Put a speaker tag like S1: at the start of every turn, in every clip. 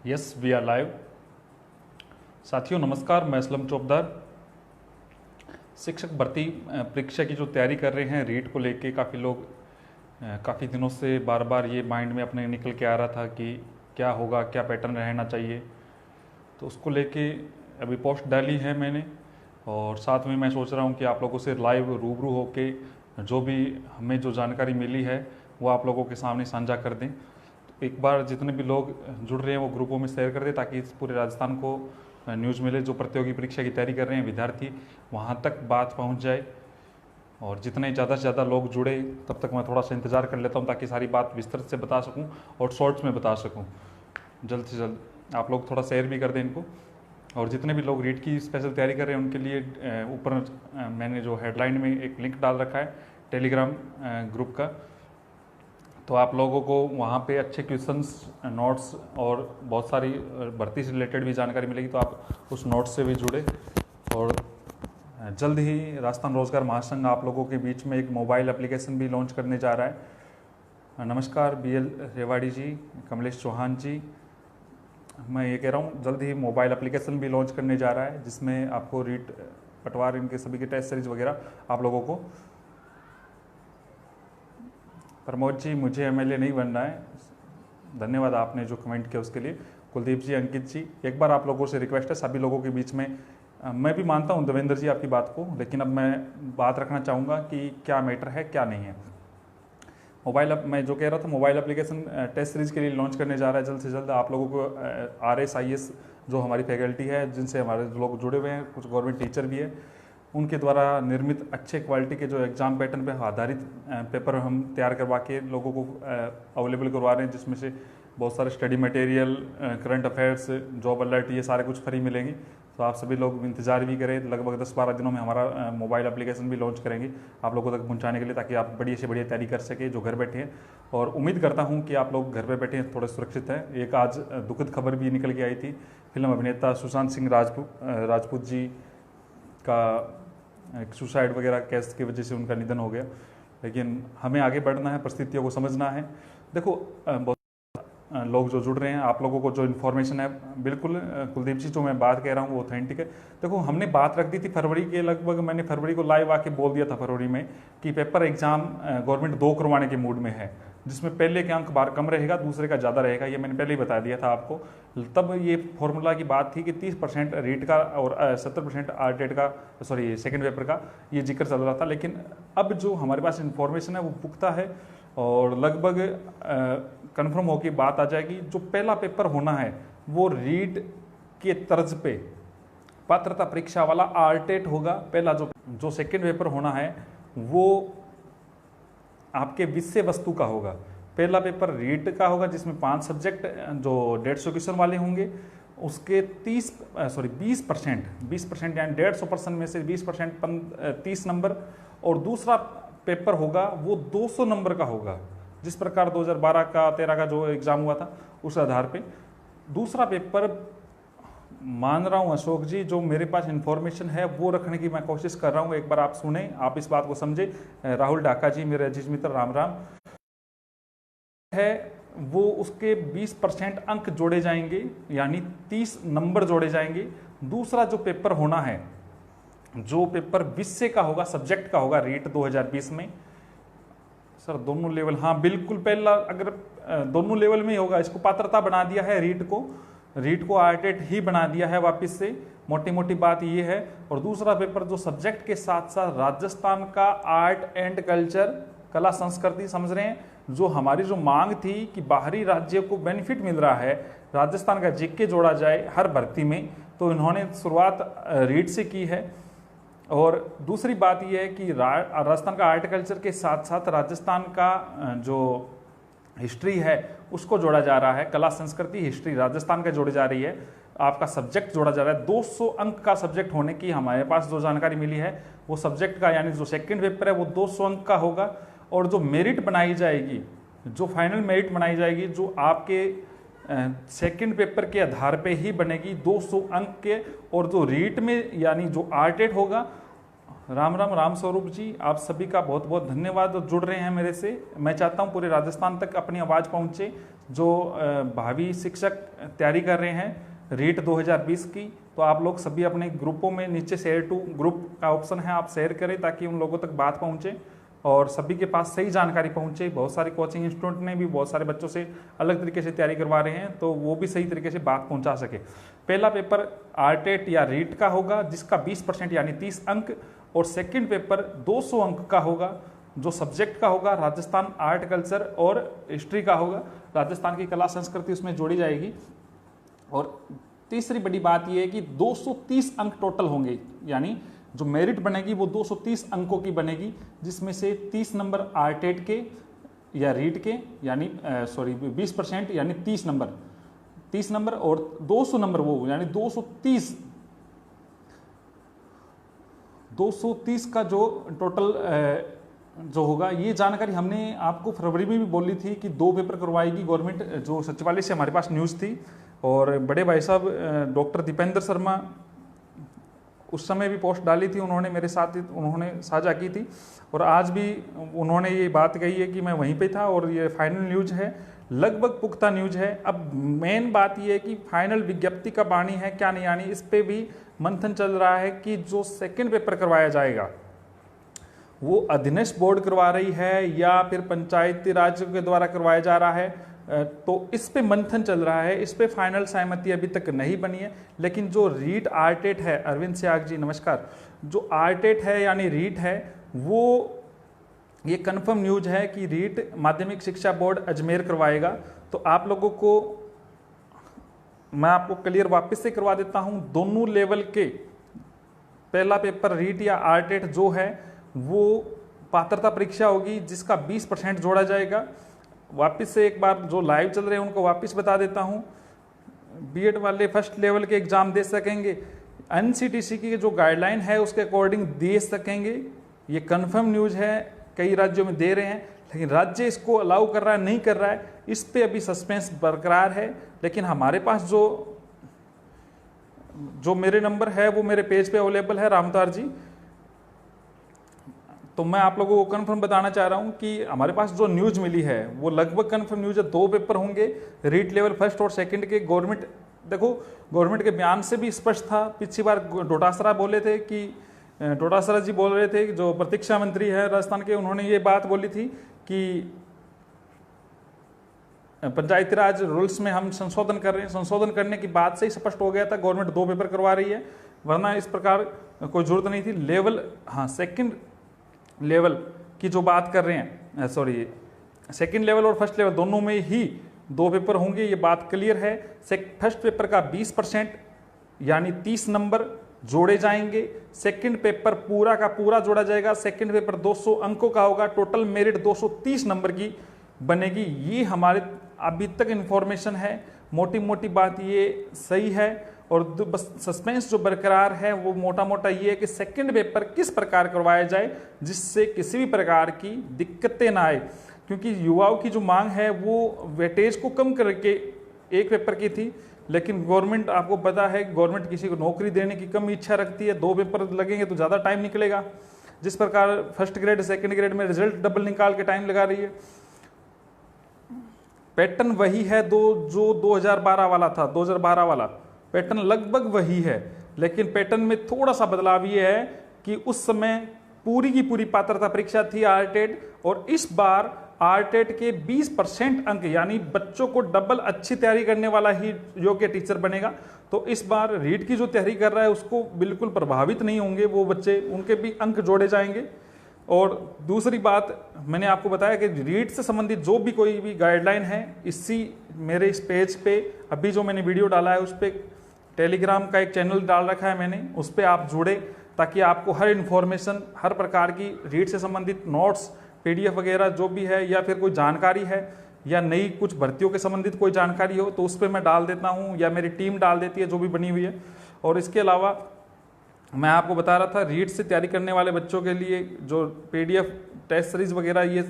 S1: Yes we are live. साथियों नमस्कार, मैं असलम चौबदार। शिक्षक भर्ती परीक्षा की जो तैयारी कर रहे हैं रीट को लेके काफ़ी लोग काफ़ी दिनों से बार बार ये माइंड में अपने निकल के आ रहा था कि क्या होगा, क्या पैटर्न रहना चाहिए। तो उसको लेके अभी पोस्ट डाली है मैंने, और साथ में मैं सोच रहा हूँ कि आप लोगों से लाइव रूबरू होके जो भी हमें जो जानकारी मिली है वो आप लोगों के सामने साझा कर दें। तो एक बार जितने भी लोग जुड़ रहे हैं वो ग्रुपों में शेयर कर दें ताकि इस पूरे राजस्थान को न्यूज़ मिले। जो प्रतियोगी परीक्षा की तैयारी कर रहे हैं विद्यार्थी, वहाँ तक बात पहुँच जाए, और जितने ज़्यादा से ज़्यादा लोग जुड़े तब तक मैं थोड़ा सा इंतज़ार कर लेता हूँ ताकि सारी बात विस्तृत से बता सकूँ और शॉर्ट्स में बता सकूँ जल्द से जल्द। आप लोग थोड़ा शेयर भी कर दें इनको। और जितने भी लोग रीट की स्पेशल तैयारी कर रहे हैं उनके लिए ऊपर मैंने जो हेडलाइन में एक लिंक डाल रखा है टेलीग्राम ग्रुप का, तो आप लोगों को वहाँ पे अच्छे क्वेश्चंस, नोट्स और बहुत सारी भर्ती से रिलेटेड भी जानकारी मिलेगी। तो आप उस नोट्स से भी जुड़े। और जल्द ही राजस्थान रोजगार महासंघ आप लोगों के बीच में एक मोबाइल एप्लीकेशन भी लॉन्च करने जा रहा है। नमस्कार BL रेवाड़ी जी, कमलेश चौहान जी, मैं ये कह रहा हूँ जल्द ही मोबाइल एप्लीकेशन भी लॉन्च करने जा रहा है जिसमें आपको रीट, पटवार, इनके सभी के टेस्ट सीरीज वगैरह आप लोगों को। प्रमोद जी, मुझे MLA नहीं बनना है, धन्यवाद आपने जो कमेंट किया उसके लिए। कुलदीप जी, अंकित जी, एक बार आप लोगों से रिक्वेस्ट है सभी लोगों के बीच में, मैं भी मानता हूँ देवेंद्र जी आपकी बात को, लेकिन अब मैं बात रखना चाहूँगा कि क्या मैटर है क्या नहीं है। मोबाइल मैं जो कह रहा था, मोबाइल एप्लीकेशन टेस्ट सीरीज के लिए लॉन्च करने जा रहा है जल्द से जल्द। आप लोगों को RS IS जो हमारी फैकल्टी है, जिनसे हमारे लोग जुड़े हुए हैं, कुछ गवर्नमेंट टीचर भी है, उनके द्वारा निर्मित अच्छे क्वालिटी के जो एग्ज़ाम पैटर्न पे आधारित पेपर हम तैयार करवा के लोगों को अवेलेबल करवा रहे हैं, जिसमें से बहुत सारे study material, current affairs, job alert, ये सारे कुछ फ्री मिलेंगे। तो आप सभी लोग इंतजार भी करें, लगभग 10-12 दिनों में हमारा मोबाइल एप्लीकेशन भी लॉन्च करेंगे आप लोगों तक पहुंचाने के लिए, ताकि आप बढ़िया से बढ़िया तैयारी कर सके जो घर बैठे हैं। और उम्मीद करता हूं कि आप लोग घर पे बैठे हैं थोड़े सुरक्षित हैं। एक आज दुखद खबर भी निकल के आई थी, फिल्म अभिनेता सुशांत सिंह राजपूत जी का एक सुसाइड वगैरह केस की वजह से उनका निधन हो गया। लेकिन हमें आगे बढ़ना है, परिस्थितियों को समझना है। देखो बहुत लोग जो जुड़ रहे हैं, आप लोगों को जो इन्फॉर्मेशन है, बिल्कुल कुलदीप जी जो मैं बात कह रहा हूँ वो ऑथेंटिक है। देखो हमने बात रख दी थी फरवरी के लगभग, मैंने फरवरी को लाइव आके बोल दिया था फरवरी में कि पेपर एग्जाम गवर्नमेंट 2 करवाने के मूड में है, जिसमें पहले के अंक बार कम रहेगा, दूसरे का ज़्यादा रहेगा। ये मैंने पहले ही बता दिया था आपको। तब ये फॉर्मूला की बात थी कि 30% रीट का और 70% आरटेट का, सॉरी सेकेंड पेपर का ये जिक्र चल रहा था। लेकिन अब जो हमारे पास इन्फॉर्मेशन है वो पुख्ता है और लगभग कंफर्म होकर बात आ जाएगी। जो पहला पेपर होना है वो रीट के तर्ज पे पात्रता परीक्षा वाला आरटेट होगा पहला। जो सेकेंड पेपर होना है वो आपके विषय वस्तु का होगा। पहला पेपर रीट का होगा जिसमें 5 सब्जेक्ट जो 150 क्वेश्चन वाले होंगे, उसके 20% यानी 150% में से 20% 30 नंबर। और दूसरा पेपर होगा वो 200 नंबर का होगा, जिस प्रकार 2012 का 13 का जो एग्ज़ाम हुआ था उस आधार पे। दूसरा पेपर मान रहा हूँ अशोक जी, जो मेरे पास इन्फॉर्मेशन है वो रखने की मैं कोशिश कर रहा हूँ। एक बार आप सुने, आप इस बात को समझे। राहुल डाका जी, मेरे अजीज मित्र, राम राम, है वो उसके 20% अंक जोड़े जाएंगे, यानी 30 नंबर जोड़े जाएंगे। दूसरा जो पेपर होना है, जो पेपर विषय का होगा, सब्जेक्ट का होगा, रीट 2020 में। सर दोनों लेवल, हाँ बिल्कुल, पहला अगर दोनों लेवल में ही होगा, इसको पात्रता बना दिया है रीट को आरटेट ही बना दिया है वापस से, मोटी मोटी बात ये है। और दूसरा पेपर जो सब्जेक्ट के साथ साथ राजस्थान का आर्ट एंड कल्चर, कला संस्कृति, समझ रहे हैं, जो हमारी जो मांग थी कि बाहरी राज्य को बेनिफिट मिल रहा है, राजस्थान का जीके जोड़ा जाए हर भर्ती में, तो इन्होंने शुरुआत रीट से की है। और दूसरी बात यह है कि राजस्थान का आर्ट कल्चर के साथ साथ राजस्थान का जो हिस्ट्री है उसको जोड़ा जा रहा है, कला संस्कृति हिस्ट्री राजस्थान का जोड़ी जा रही है, आपका सब्जेक्ट जोड़ा जा रहा है। 200 अंक का सब्जेक्ट होने की हमारे पास जो जानकारी मिली है, वो सब्जेक्ट का यानी जो सेकंड पेपर है वो 200 अंक का होगा। और जो मेरिट बनाई जाएगी, जो फाइनल मेरिट बनाई जाएगी, जो आपके सेकंड पेपर के आधार पे ही बनेगी 200 अंक के। और जो रीट में यानी जो आरटेट होगा राम राम राम स्वरूप जी, आप सभी का बहुत बहुत धन्यवाद जुड़ रहे हैं मेरे से। मैं चाहता हूं पूरे राजस्थान तक अपनी आवाज़ पहुंचे। जो भावी शिक्षक तैयारी कर रहे हैं रीट 2020 की, तो आप लोग सभी अपने ग्रुपों में नीचे शेयर टू ग्रुप का ऑप्शन है, आप शेयर करें ताकि उन लोगों तक बात पहुंचे और सभी के पास सही जानकारी पहुंचे। बहुत सारे कोचिंग इंस्टीट्यूट ने भी बहुत सारे बच्चों से अलग तरीके से तैयारी करवा रहे हैं, तो वो भी सही तरीके से बात पहुंचा सके। पहला पेपर आरटेट या रीट का होगा जिसका 20% यानी 30 अंक, और सेकंड पेपर 200 अंक का होगा जो सब्जेक्ट का होगा राजस्थान आर्ट कल्चर और हिस्ट्री का होगा। राजस्थान की कला संस्कृति उसमें जोड़ी जाएगी। और तीसरी बड़ी बात यह है कि 230 अंक टोटल होंगे, यानी जो मेरिट बनेगी वो 230 अंकों की बनेगी, जिसमें से 30 नंबर आरटेट के या रीट के यानी 20% यानी 30 नंबर और 200 नंबर वो यानी 230 का जो टोटल जो होगा। ये जानकारी हमने आपको फरवरी में भी बोली थी कि 2 पेपर करवाएगी गवर्नमेंट, जो सचिवालय से हमारे पास न्यूज़ थी। और बड़े भाई साहब डॉक्टर दीपेंद्र शर्मा उस समय भी पोस्ट डाली थी, उन्होंने मेरे साथ उन्होंने साझा की थी और आज भी उन्होंने ये बात कही है कि मैं वहीं पे था और ये फाइनल न्यूज है, लगभग पुख्ता न्यूज है। अब मेन बात ये है कि फाइनल विज्ञप्ति कब आनी है क्या नहीं आनी, इस पे भी मंथन चल रहा है कि जो सेकंड पेपर करवाया जाएगा वो अधीनस्थ बोर्ड करवा रही है या फिर पंचायती राज के द्वारा करवाया जा रहा है, तो इस पे मंथन चल रहा है। इस पे फाइनल सहमति अभी तक नहीं बनी है। लेकिन जो रीट आरटेट है, अरविंद सियाग जी नमस्कार, जो आरटेट है यानी रीट है वो ये कंफर्म न्यूज है कि रीट माध्यमिक शिक्षा बोर्ड अजमेर करवाएगा। तो आप लोगों को मैं आपको क्लियर वापस से करवा देता हूं, दोनों लेवल के पहला पेपर रीट या आरटेट जो है वो पात्रता परीक्षा होगी जिसका 20% जोड़ा जाएगा। वापस से एक बार जो लाइव चल रहे हैं उनको वापस बता देता हूं, बीएड वाले फर्स्ट लेवल के एग्जाम दे सकेंगे, एनसीटीसी की जो गाइडलाइन है उसके अकॉर्डिंग दे सकेंगे। ये कंफर्म न्यूज है, कई राज्यों में दे रहे हैं लेकिन राज्य इसको अलाउ कर रहा है नहीं कर रहा है, इस पे अभी सस्पेंस बरकरार है। लेकिन हमारे पास जो मेरे नंबर है वो मेरे पेज पे अवेलेबल है रामतार जी, तो मैं आप लोगों को कंफर्म बताना चाह रहा हूं कि हमारे पास जो न्यूज मिली है वो लगभग कंफर्म न्यूज है। 2 पेपर होंगे रीट लेवल फर्स्ट और सेकंड के। गवर्नमेंट देखो, गवर्नमेंट के बयान से भी स्पष्ट था। पिछली बार डोटासरा बोले थे कि डोटासरा जी बोल रहे थे, जो प्रतीक्षा मंत्री है राजस्थान के, उन्होंने ये बात बोली थी कि पंचायती राज रूल्स में हम संशोधन कर रहे हैं। संशोधन करने की बात से ही स्पष्ट हो गया था गवर्नमेंट 2 पेपर करवा रही है, वरना इस प्रकार कोई जरूरत नहीं थी। लेवल सेकंड लेवल की जो बात कर रहे हैं, सेकंड लेवल और फर्स्ट लेवल दोनों में ही 2 पेपर होंगे, ये बात क्लियर है। फर्स्ट पेपर का 20% यानी 30 नंबर जोड़े जाएंगे, सेकंड पेपर पूरा का पूरा जोड़ा जाएगा। सेकंड पेपर 200 अंकों का होगा, टोटल मेरिट 230 नंबर की बनेगी। ये हमारे अभी तक इन्फॉर्मेशन है, मोटी मोटी बात ये सही है। और बस सस्पेंस जो बरकरार है वो मोटा मोटा ये है कि सेकंड पेपर किस प्रकार करवाया जाए जिससे किसी भी प्रकार की दिक्कतें ना आए, क्योंकि युवाओं की जो मांग है वो वेटेज को कम करके एक पेपर की थी। लेकिन गवर्नमेंट, आपको पता है गवर्नमेंट किसी को नौकरी देने की कम इच्छा रखती है, 2 पेपर लगेंगे तो ज़्यादा टाइम निकलेगा। जिस प्रकार फर्स्ट ग्रेड सेकंड ग्रेड में रिजल्ट डबल निकाल के टाइम लगा रही है, पैटर्न वही है जो 2012 वाला था। 2012 वाला पैटर्न लगभग वही है, लेकिन पैटर्न में थोड़ा सा बदलाव ये है कि उस समय पूरी की पूरी पात्रता परीक्षा थी आरटेट, और इस बार आरटेट के 20% अंक यानी बच्चों को डबल अच्छी तैयारी करने वाला ही योग्य टीचर बनेगा। तो इस बार रीट की जो तैयारी कर रहा है उसको बिल्कुल प्रभावित नहीं होंगे वो बच्चे, उनके भी अंक जोड़े जाएंगे। और दूसरी बात मैंने आपको बताया कि रीट से संबंधित जो भी कोई भी गाइडलाइन है, इसी मेरे इस पेज पे अभी जो मैंने वीडियो डाला है उस पर टेलीग्राम का एक चैनल डाल रखा है मैंने, उस पर आप जुड़े ताकि आपको हर इन्फॉर्मेशन, हर प्रकार की रीट से संबंधित नोट्स, PDF वगैरह जो भी है, या फिर कोई जानकारी है या नई कुछ भर्तियों के संबंधित कोई जानकारी हो तो उस पर मैं डाल देता हूँ या मेरी टीम डाल देती है जो भी बनी हुई है। और इसके अलावा मैं आपको बता रहा था रीट से तैयारी करने वाले बच्चों के लिए जो PDF टेस्ट सीरीज वगैरह ये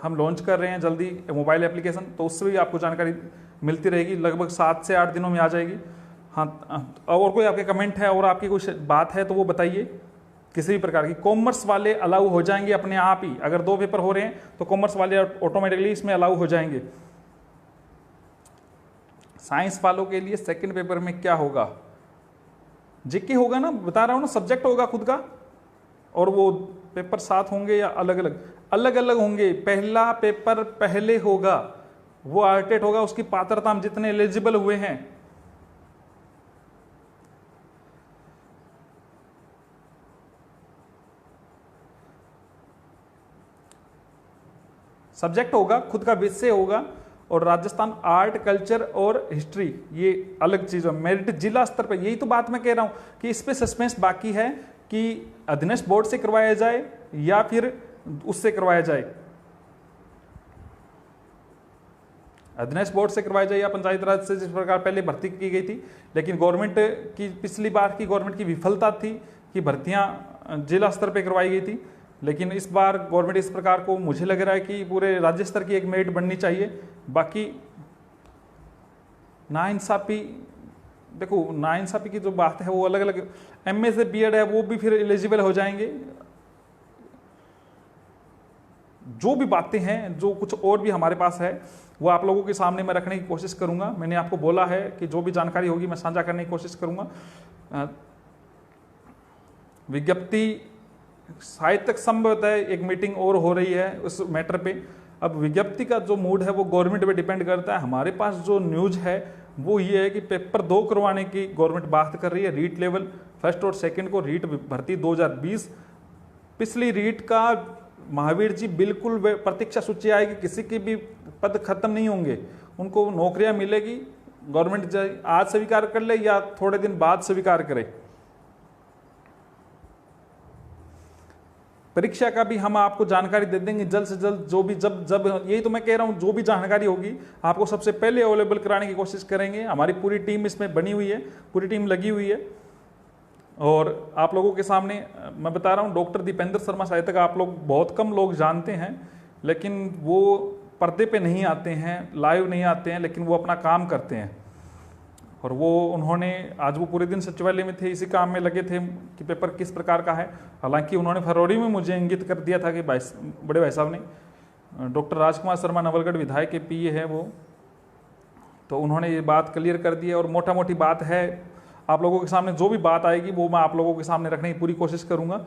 S1: हम लॉन्च कर रहे हैं जल्दी मोबाइल एप्लीकेशन, तो उससे भी आपको जानकारी मिलती रहेगी, लगभग 7 से 8 दिनों में आ जाएगी। हाँ, और कोई आपके कमेंट है और आपकी कुछ बात है तो वो बताइए। किसी भी प्रकार की। कॉमर्स वाले अलाउ हो जाएंगे अपने आप ही, अगर 2 पेपर हो रहे हैं तो कॉमर्स वाले ऑटोमेटिकली इसमें अलाउ हो जाएंगे। साइंस वालों के लिए सेकंड पेपर में क्या होगा, जीके होगा ना, बता रहा हूं ना, सब्जेक्ट होगा खुद का, और वो पेपर साथ होंगे या अलग अलग? अलग अलग होंगे। पहला पेपर पहले होगा, वो आर्टेट होगा, उसकी पात्रता हम जितने एलिजिबल हुए हैं। सब्जेक्ट होगा, खुद का विषय होगा, और राजस्थान आर्ट कल्चर और हिस्ट्री ये अलग चीज है। मेरिट जिला स्तर पर, यही तो बात मैं कह रहा हूं कि इस पे सस्पेंस बाकी है कि अधीनस्थ बोर्ड से करवाया जाए या फिर उससे करवाया जाए, अधीनस्थ बोर्ड से करवाया जाए या पंचायत राज से, जिस प्रकार पहले भर्ती की गई थी। लेकिन गवर्नमेंट की पिछली बार की गवर्नमेंट की विफलता थी कि भर्तियां जिला स्तर पर करवाई गई थी, लेकिन इस बार गवर्नमेंट इस प्रकार को, मुझे लग रहा है कि पूरे राज्य स्तर की एक मेरिट बननी चाहिए। बाकी नाइंसाफी, देखो नाइंसाफी की जो बात है वो अलग अलग, एमए से बीएड है वो भी फिर एलिजिबल हो जाएंगे। जो भी बातें हैं, जो कुछ और भी हमारे पास है, वो आप लोगों के सामने मैं रखने की कोशिश करूंगा। मैंने आपको बोला है कि जो भी जानकारी होगी मैं साझा करने की कोशिश करूंगा। विज्ञप्ति साहित्यक संभवतः एक मीटिंग और हो रही है उस मैटर पे। अब विज्ञप्ति का जो मूड है वो गवर्नमेंट पे डिपेंड करता है। हमारे पास जो न्यूज है वो ये है कि पेपर 2 करवाने की गवर्नमेंट बात कर रही है। रीट लेवल फर्स्ट और सेकंड को रीट भर्ती 2020, पिछली रीट का महावीर जी बिल्कुल प्रतीक्षा सूची आएगी, किसी के भी पद खत्म नहीं होंगे, उनको नौकरियां मिलेगी। गवर्नमेंट आज स्वीकार कर ले या थोड़े दिन बाद स्वीकार करे। परीक्षा का भी हम आपको जानकारी दे देंगे जल्द से जल्द, जो भी जब यही तो मैं कह रहा हूं, जो भी जानकारी होगी आपको सबसे पहले अवेलेबल कराने की कोशिश करेंगे। हमारी पूरी टीम इसमें बनी हुई है, पूरी टीम लगी हुई है। और आप लोगों के सामने मैं बता रहा हूं, डॉक्टर दीपेंद्र शर्मा साहित्यक आप लोग बहुत कम लोग जानते हैं, लेकिन वो पर्दे पे नहीं आते हैं, लाइव नहीं आते हैं, लेकिन वो अपना काम करते हैं। और वो उन्होंने आज वो पूरे दिन सचिवालय में थे, इसी काम में लगे थे कि पेपर किस प्रकार का है। हालांकि उन्होंने फरवरी में मुझे इंगित कर दिया था कि बड़े भाई साहब ने, डॉक्टर राजकुमार शर्मा नवलगढ़ विधायक के पीए है वो, तो उन्होंने ये बात क्लियर कर दी है। और मोटा मोटी बात है, आप लोगों के सामने जो भी बात आएगी वो मैं आप लोगों के सामने रखने की पूरी कोशिश करूंगा।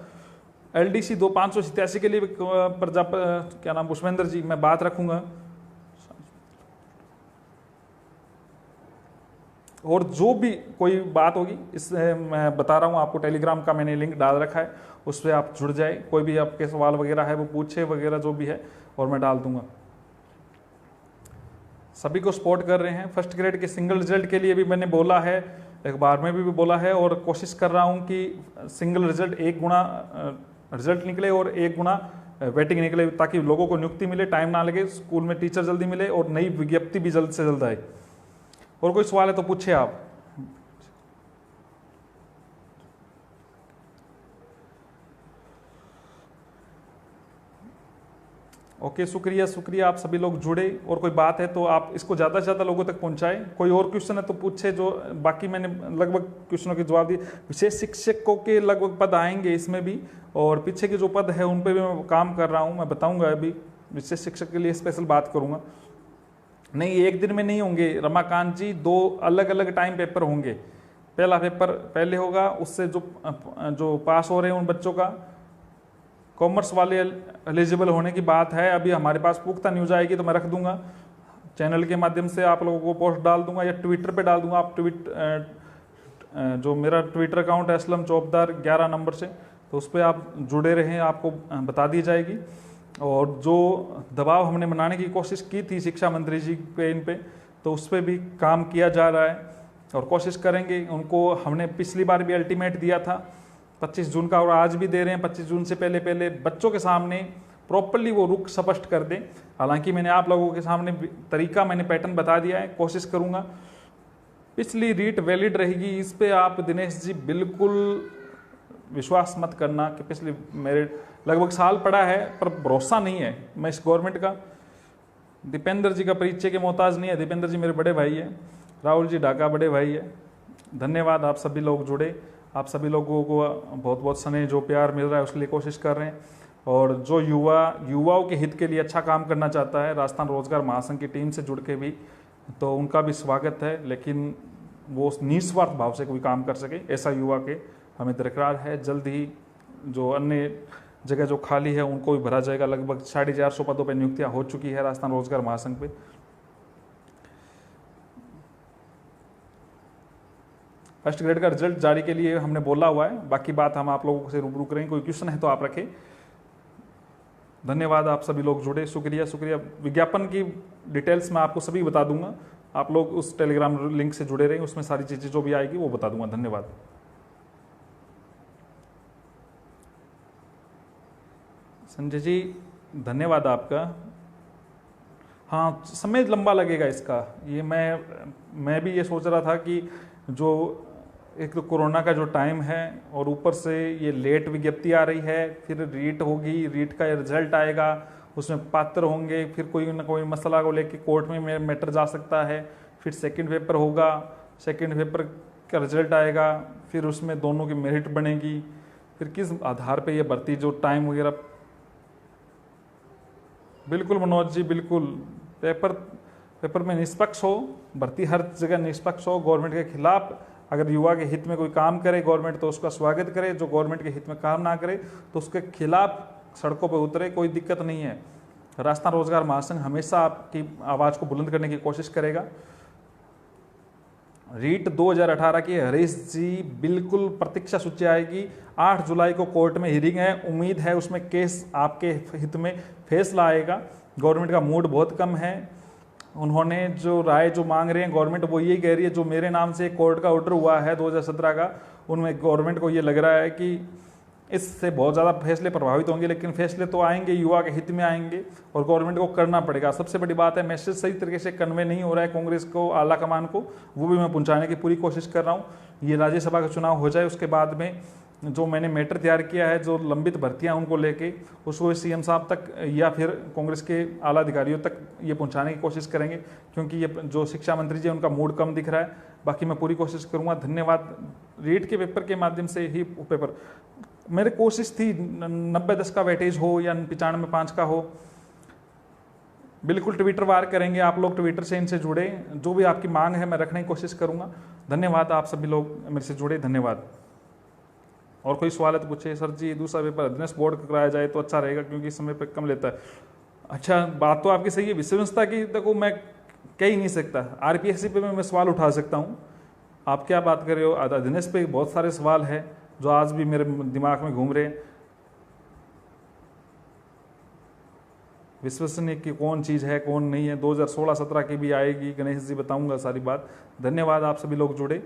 S1: LDC 2587 के लिए क्या नाम, पुष्पेंद्र जी, मैं बात रखूंगा। और जो भी कोई बात होगी, इससे मैं बता रहा हूँ आपको, टेलीग्राम का मैंने लिंक डाल रखा है, उस पर आप जुड़ जाए। कोई भी आपके सवाल वगैरह है वो पूछे वगैरह जो भी है, और मैं डाल दूंगा। सभी को सपोर्ट कर रहे हैं। फर्स्ट ग्रेड के सिंगल रिजल्ट के लिए भी मैंने बोला है, अखबार में भी बोला है, और कोशिश कर रहा हूँ कि सिंगल रिजल्ट 1 गुना रिजल्ट निकले और 1 गुना वेटिंग निकले, ताकि लोगों को नियुक्ति मिले, टाइम ना लगे, स्कूल में टीचर जल्दी मिले और नई विज्ञप्ति भी जल्द से जल्द आए। और कोई सवाल है तो पूछे आप। ओके, शुक्रिया आप सभी लोग जुड़े। और कोई बात है तो आप इसको ज़्यादा से ज़्यादा लोगों तक पहुंचाएं। कोई और क्वेश्चन है तो पूछे, जो बाकी मैंने लगभग क्वेश्चनों के जवाब दिए। विशेष शिक्षकों के लगभग पद आएंगे इसमें भी, और पीछे के जो पद है उन पर भी मैं काम कर रहा हूँ, मैं बताऊँगा। अभी विशेष शिक्षक के लिए स्पेशल बात करूँगा। नहीं, एक दिन में नहीं होंगे रमाकांत जी, 2 अलग अलग टाइम पेपर होंगे। पहला पेपर पहले होगा, उससे जो पास हो रहे हैं उन बच्चों का, कॉमर्स वाले एलिजिबल होने की बात है। अभी हमारे पास पुख्ता न्यूज आएगी तो मैं रख दूंगा चैनल के माध्यम से, आप लोगों को पोस्ट डाल दूंगा या ट्विटर पे डाल दूंगा। आप जो मेरा ट्विटर अकाउंट है असलम चौबदार 11 नंबर से, तो उस पर आप जुड़े रहें, आपको बता दी जाएगी। और जो दबाव हमने बनाने की कोशिश की थी शिक्षा मंत्री जी पे, इन पे, तो उस पर भी काम किया जा रहा है और कोशिश करेंगे। उनको हमने पिछली बार भी अल्टीमेट दिया था 25 जून का, और आज भी दे रहे हैं 25 जून से पहले बच्चों के सामने प्रॉपरली वो रुख स्पष्ट कर दें। हालांकि मैंने आप लोगों के सामने तरीका, मैंने पैटर्न बता दिया है, कोशिश करूंगा। पिछली रीट वैलिड रहेगी, इस पे आप दिनेश जी बिल्कुल विश्वास मत करना कि पिछली मेरिट लगभग साल पड़ा है, पर भरोसा नहीं है मैं इस गवर्नमेंट का। दीपेंद्र जी का परिचय के मोहताज नहीं है, दीपेंद्र जी मेरे बड़े भाई है, राहुल जी ढाका बड़े भाई है। धन्यवाद, आप सभी लोग जुड़े। आप सभी लोगों को बहुत बहुत स्नेह जो प्यार मिल रहा है उसके लिए कोशिश कर रहे हैं। और जो युवाओं के हित के लिए अच्छा काम करना चाहता है राजस्थान रोजगार महासंघ की टीम से जुड़ के भी, तो उनका भी स्वागत है, लेकिन वो निस्वार्थ भाव से कोई काम कर सके ऐसा युवा के हमें दरकार है। जल्द ही जो अन्य जगह जो खाली है उनको भी भरा जाएगा। लगभग 450 पदों पर नियुक्तियां हो चुकी है राजस्थान रोजगार महासंघ पे। फर्स्ट ग्रेड का रिजल्ट जारी के लिए हमने बोला हुआ है, बाकी बात हम आप लोगों से रूबरू करेंगे। कोई क्वेश्चन है तो आप रखें। धन्यवाद, आप सभी लोग जुड़े, शुक्रिया शुक्रिया। विज्ञापन की डिटेल्स मैं आपको सभी बता दूंगा, आप लोग उस टेलीग्राम लिंक से जुड़े रहें, उसमें सारी चीज़ें जो भी आएगी वो बता दूंगा। धन्यवाद। संजय जी धन्यवाद आपका। हाँ, समय लंबा लगेगा इसका, ये मैं भी ये सोच रहा था कि जो एक तो कोरोना का जो टाइम है और ऊपर से ये लेट विज्ञप्ति आ रही है, फिर रीट होगी, रीट का रिजल्ट आएगा, उसमें पात्र होंगे, फिर कोई ना कोई मसला को लेके कोर्ट में मैटर जा सकता है, फिर सेकंड पेपर होगा, सेकंड पेपर का रिजल्ट आएगा, फिर उसमें दोनों की मेरिट बनेगी, फिर किस आधार पे ये भर्ती जो टाइम वगैरह। बिल्कुल मनोज जी, बिल्कुल पेपर में निष्पक्ष हो, भर्ती हर जगह निष्पक्ष हो, गवर्नमेंट के खिलाफ अगर युवा के हित में कोई काम करे गवर्नमेंट तो उसका स्वागत करे, जो गवर्नमेंट के हित में काम ना करे तो उसके खिलाफ सड़कों पर उतरे, कोई दिक्कत नहीं है। राजस्थान रोजगार महासंघ हमेशा आपकी आवाज़ को बुलंद करने की कोशिश करेगा। रीट 2018 की हरीश जी बिल्कुल प्रतीक्षा सूची आएगी, 8 जुलाई को कोर्ट में हियरिंग है, उम्मीद है उसमें केस आपके हित में फैसला आएगा। गवर्नमेंट का मूड बहुत कम है, उन्होंने जो राय जो मांग रहे हैं गवर्नमेंट वो यही कह रही है, जो मेरे नाम से कोर्ट का ऑर्डर हुआ है 2017 का, उनमें गवर्नमेंट को ये लग रहा है कि इससे बहुत ज़्यादा फैसले प्रभावित होंगे, लेकिन फैसले तो आएंगे, युवा के हित में आएंगे और गवर्नमेंट को करना पड़ेगा। सबसे बड़ी बात है मैसेज सही तरीके से कन्वे नहीं हो रहा है कांग्रेस को, आला कमान को, वो भी मैं पहुंचाने की पूरी कोशिश कर रहा हूँ। ये राज्यसभा का चुनाव हो जाए उसके बाद में जो मैंने मैटर तैयार किया है, जो लंबित भर्तियां उनको लेके, उसको सीएम साहब तक या फिर कांग्रेस के आला अधिकारियों तक ये पहुंचाने की कोशिश करेंगे, क्योंकि ये जो शिक्षा मंत्री जी उनका मूड कम दिख रहा है। बाकी मैं पूरी कोशिश करूंगा। धन्यवाद। रीट के पेपर के माध्यम से ही पेपर मेरी कोशिश थी 90-10 का वेटेज हो या 95-5 का हो। बिल्कुल ट्विटर वार करेंगे, आप लोग ट्विटर से इनसे जुड़े, जो भी आपकी मांग है मैं रखने की कोशिश करूंगा। धन्यवाद, आप सभी लोग मेरे से जुड़े, धन्यवाद। और कोई सवाल है तो पूछे। सर जी दूसरा पेपर अध्ययन बोर्ड का कराया जाए तो अच्छा रहेगा क्योंकि समय पर कम लेता है। अच्छा, बात तो आपकी सही है। विश्वसनीयता की देखो मैं कह ही नहीं सकता, आरपीएससी पे मैं सवाल उठा सकता हूँ, आप क्या बात कर रहे हो। अध्ययन पे बहुत सारे सवाल है जो आज भी मेरे दिमाग में घूम रहे हैं। विश्वसनीय की कौन चीज़ है कौन नहीं है, 2016-17 की भी आएगी, गणेश जी बताऊंगा सारी बात। धन्यवाद, आप सभी लोग जुड़े।